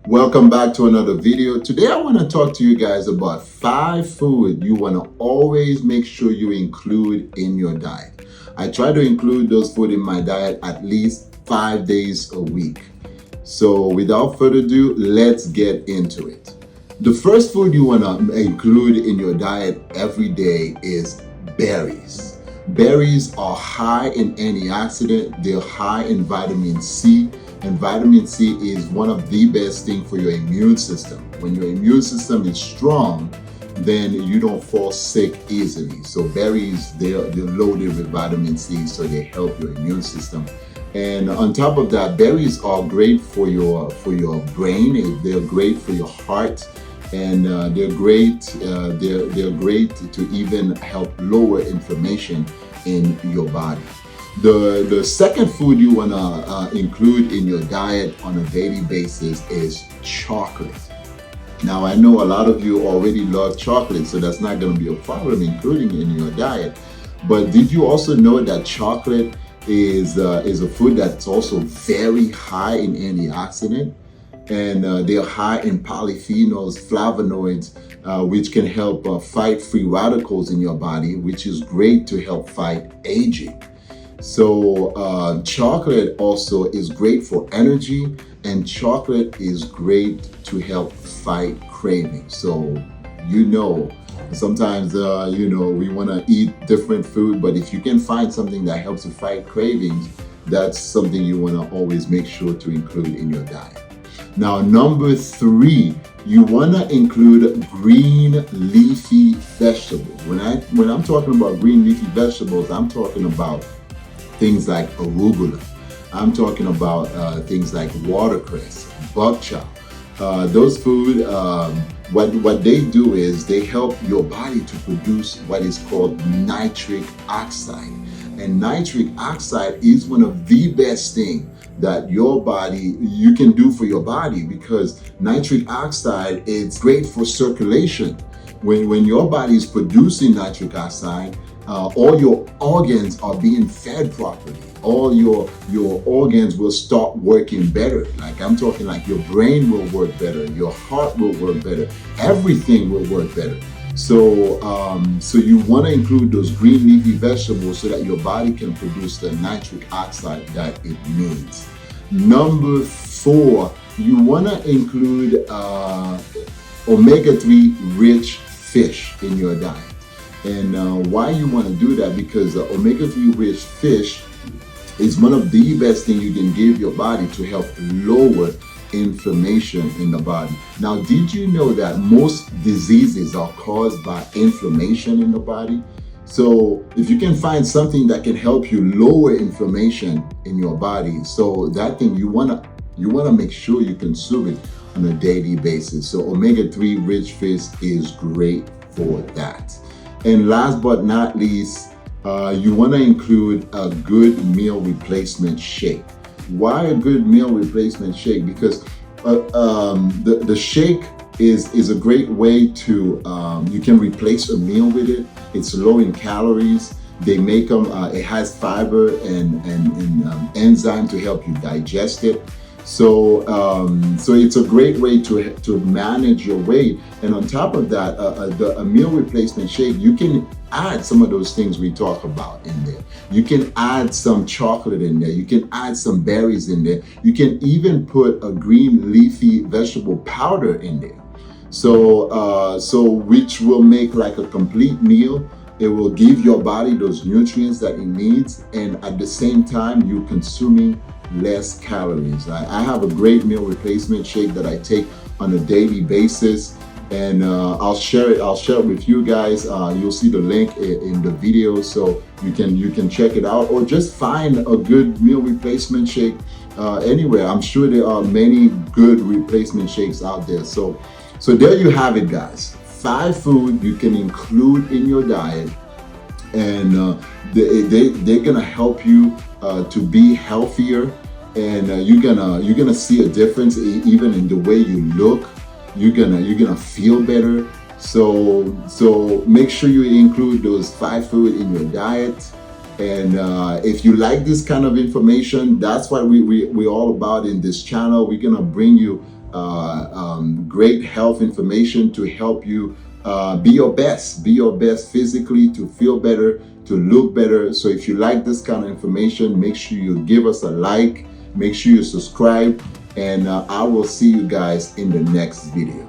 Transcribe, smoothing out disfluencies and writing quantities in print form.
Welcome back to another video. Today I want to talk to you guys about 5 food you want to always make sure you include in your diet. I try to include those food in my diet at least 5 days a week. So without further ado, let's get into it. The first food you want to include in your diet every day is berries. Berries are high in antioxidant, they're high in vitamin C, and vitamin C is one of the best things for your immune system. When your immune system is strong, then you don't fall sick easily. So berries, they're loaded with vitamin C, so they help your immune system. And on top of that, berries are great for your brain. They're great for your heart, and they're great to even help lower inflammation in your body. The second food you want to include in your diet on a daily basis is chocolate. Now, I know a lot of you already love chocolate, so that's not going to be a problem including it in your diet. But did you also know that chocolate is a food that's also very high in antioxidant? And they're high in polyphenols, flavonoids, which can help fight free radicals in your body, which is great to help fight aging. So chocolate also is great for energy, and chocolate is great to help fight cravings. So sometimes we want to eat different food, but if you can find something that helps you fight cravings, that's something you want to always make sure to include in your diet. Now, number 3, you want to include green leafy vegetables. When I'm talking about green leafy vegetables, I'm talking about things like arugula. I'm talking about things like watercress, bok choy. Those food, what they do is they help your body to produce what is called nitric oxide. And nitric oxide is one of the best things that you can do for your body, because nitric oxide is great for circulation. When your body is producing nitric oxide, all your organs are being fed properly. All your organs will start working better. Like I'm talking like your brain will work better, your heart will work better, everything will work better. So you want to include those green leafy vegetables so that your body can produce the nitric oxide that it needs. Number 4, you want to include omega-3 rich fish in your diet. And why you want to do that? Because omega-3 rich fish is one of the best things you can give your body to help lower inflammation in the body. Now, did you know that most diseases are caused by inflammation in the body? So if you can find something that can help you lower inflammation in your body, so that thing you want to make sure you consume it on a daily basis. So omega-3 rich fish is great for that. And last but not least, you want to include a good meal replacement shake. Why a good meal replacement shake? Because the shake is a great way to, you can replace a meal with it. It's low in calories. They make them, it has fiber and enzyme to help you digest it. So it's a great way to manage your weight. And on top of that, a meal replacement shake, you can add some of those things we talk about in there. You can add some chocolate in there. You can add some berries in there. You can even put a green leafy vegetable powder in there. So which will make like a complete meal. It will give your body those nutrients that it needs, and at the same time, you're consuming less calories. I have a great meal replacement shake that I take on a daily basis, and I'll share it with you guys. You'll see the link in the video, so you can check it out, or just find a good meal replacement shake anywhere. I'm sure there are many good replacement shakes out there. So there you have it, guys. 5 food you can include in your diet, and they're gonna help you to be healthier, and you're gonna see a difference even in the way you look. You're gonna feel better. So make sure you include those 5 food in your diet. And if you like this kind of information, that's what we're all about in this channel. We're gonna bring you great health information to help you be your best physically, to feel better, to look better. So if you like this kind of information, make sure you give us a like, make sure you subscribe, and I will see you guys in the next video.